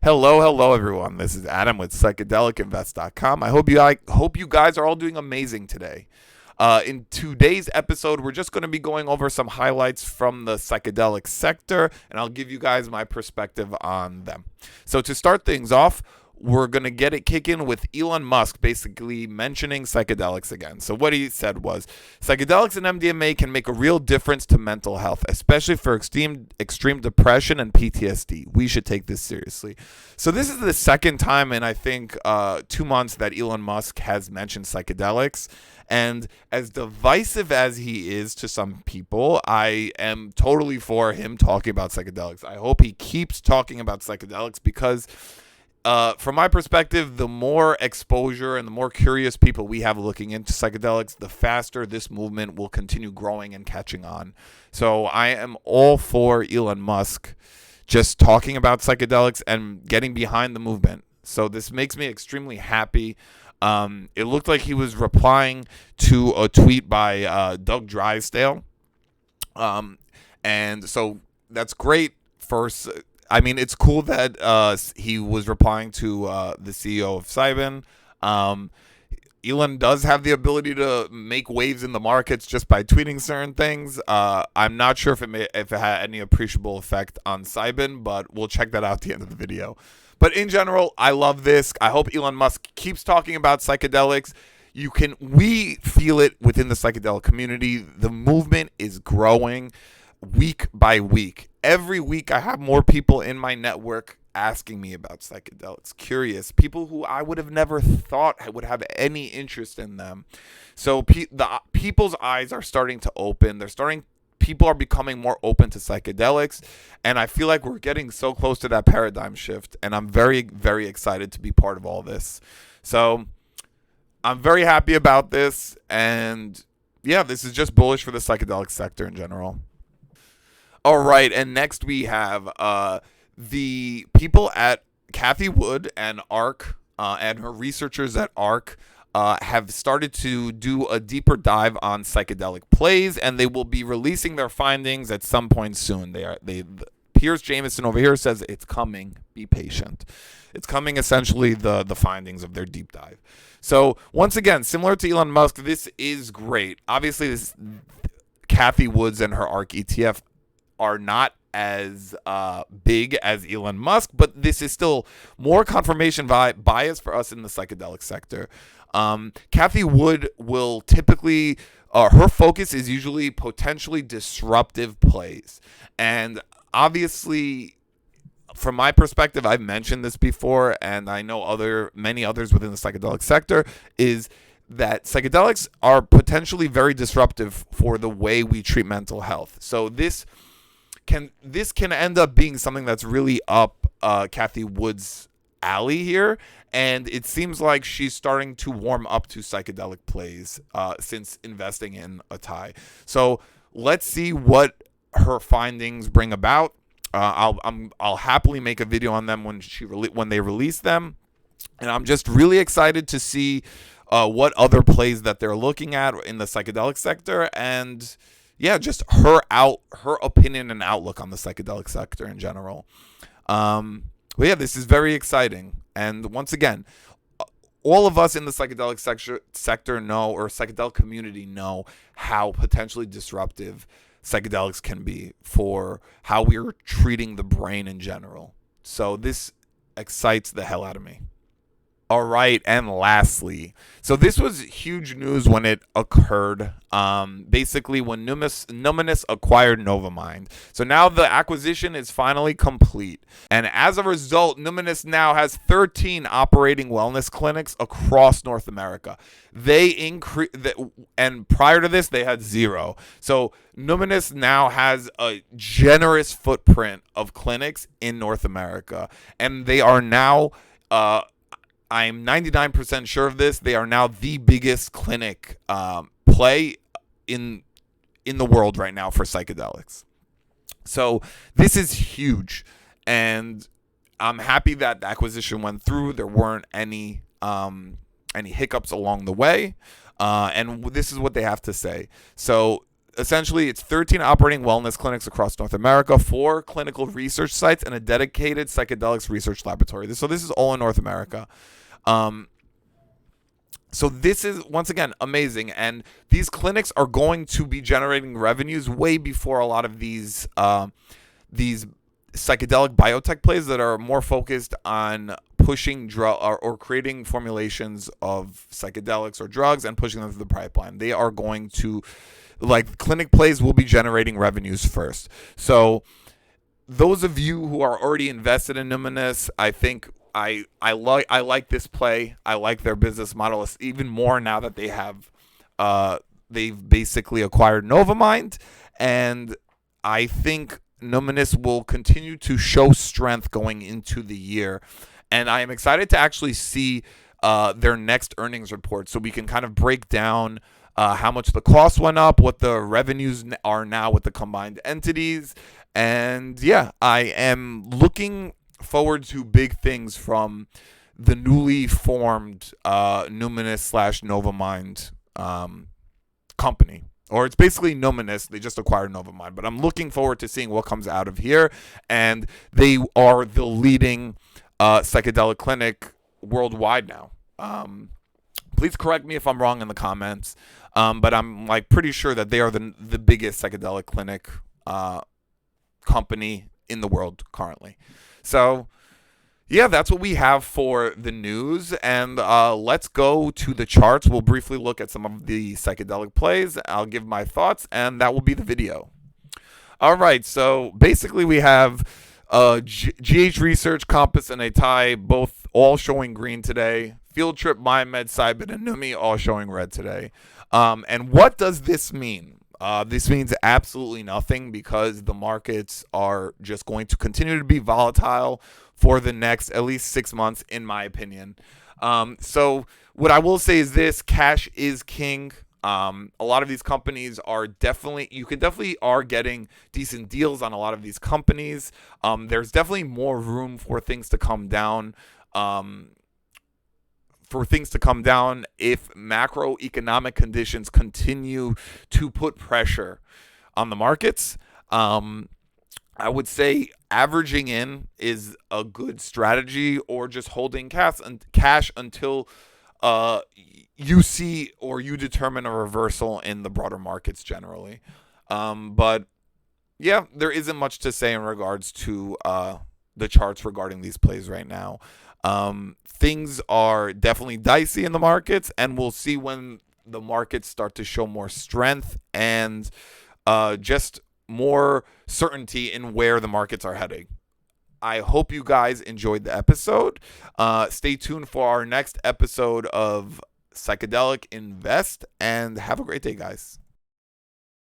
Hello, everyone. This is Adam with PsychedelicInvest.com. I hope you guys are all doing amazing today. In today's episode, we're just going to be going over some highlights from the psychedelic sector, and I'll give you guys my perspective on them. So to start things off, we're going to get it kicking with Elon Musk basically mentioning psychedelics again. So what he said was, psychedelics and MDMA can make a real difference to mental health, especially for extreme depression and PTSD. We should take this seriously. So this is the second time in, I think, 2 months that Elon Musk has mentioned psychedelics. And as divisive as he is to some people, I am totally for him talking about psychedelics. I hope he keeps talking about psychedelics because from my perspective, the more exposure and the more curious people we have looking into psychedelics, the faster this movement will continue growing and catching on. So I am all for Elon Musk just talking about psychedelics and getting behind the movement. So this makes me extremely happy. It looked like he was replying to a tweet by Doug Drysdale. And so that's great. It's cool that he was replying to the CEO of Cybin. Elon does have the ability to make waves in the markets just by tweeting certain things. I'm not sure if it had any appreciable effect on Cybin, but we'll check that out at the end of the video. But in general, I love this. I hope Elon Musk keeps talking about psychedelics. We feel it within the psychedelic community. The movement is growing week by week. Every week I have more people in my network asking me about psychedelics, curious, people who I would have never thought would have any interest in them. So people's eyes are starting to open. People are becoming more open to psychedelics, and I feel like we're getting so close to that paradigm shift, and I'm very, very excited to be part of all this. So I'm very happy about this, and yeah, this is just bullish for the psychedelic sector in general. All right, and next we have the people at Cathie Wood and ARK and her researchers at ARK have started to do a deeper dive on psychedelic plays, and they will be releasing their findings at some point soon. Piers Jameson over here says it's coming. Be patient. It's coming, essentially, the findings of their deep dive. So once again, similar to Elon Musk, this is great. Obviously, Cathie Woods and her ARK ETF are not as big as Elon Musk, but this is still more confirmation bias for us in the psychedelic sector. Cathie Wood will typically, her focus is usually potentially disruptive plays. And obviously, from my perspective, I've mentioned this before, and I know many others within the psychedelic sector, is that psychedelics are potentially very disruptive for the way we treat mental health. So this can end up being something that's really up Cathie Wood's alley here, and it seems like she's starting to warm up to psychedelic plays since investing in Atai. So let's see what her findings bring about. I'll happily make a video on them when they release them, and I'm just really excited to see what other plays that they're looking at in the psychedelic sector, and yeah, just her opinion and outlook on the psychedelic sector in general. But yeah, this is very exciting. And once again, all of us in the psychedelic sector know, or psychedelic community know, how potentially disruptive psychedelics can be for how we're treating the brain in general. So this excites the hell out of me. All right, and lastly, so this was huge news when it occurred, basically when Numinus acquired Novamind. So now the acquisition is finally complete, and as a result, Numinus now has 13 operating wellness clinics across North America. And prior to this, they had 0. So Numinus now has a generous footprint of clinics in North America, and they are now I'm 99% sure of this. They are now the biggest clinic play in the world right now for psychedelics. So this is huge, and I'm happy that the acquisition went through. There weren't any hiccups along the way, and this is what they have to say. So essentially, it's 13 operating wellness clinics across North America, 4 clinical research sites, and a dedicated psychedelics research laboratory. So this is all in North America. So this is, once again, amazing. And these clinics are going to be generating revenues way before a lot of these psychedelic biotech plays that are more focused on pushing drug or creating formulations of psychedelics or drugs and pushing them through the pipeline. They are going to, like, clinic plays will be generating revenues first. So those of you who are already invested in Numinus, I think I like this play. I like their business model even more now that they've basically acquired Novamind, and I think Numinus will continue to show strength going into the year. And I am excited to actually see their next earnings report, so we can kind of break down how much the cost went up, what the revenues are now with the combined entities. And yeah, I am looking forward to big things from the newly formed Numinus / Novamind company. Or it's basically Numinus. They just acquired Novamind. But I'm looking forward to seeing what comes out of here. And they are the leading psychedelic clinic worldwide now. Please correct me if I'm wrong in the comments. But I'm pretty sure that they are the biggest psychedelic clinic company in the world currently. So yeah, that's what we have for the news. And let's go to the charts. We'll briefly look at some of the psychedelic plays. I'll give my thoughts, and that will be the video. All right, so basically we have GH Research, Compass, and Atai both all showing green today. Field Trip, Biomed, Cybin, and Numi all showing red today. And what does this mean? This means absolutely nothing, because the markets are just going to continue to be volatile for the next at least 6 months, in my opinion. So what I will say is this: cash is king. A lot of these companies are definitely are getting decent deals on a lot of these companies. There's definitely more room for things to come down. If macroeconomic conditions continue to put pressure on the markets. I would say averaging in is a good strategy, or just holding cash until you see or you determine a reversal in the broader markets generally. But yeah, there isn't much to say in regards to the charts regarding these plays right now. Things are definitely dicey in the markets, and we'll see when the markets start to show more strength and just more certainty in where the markets are heading. I hope you guys enjoyed the episode. Stay tuned for our next episode of Psychedelic Invest, and have a great day, guys.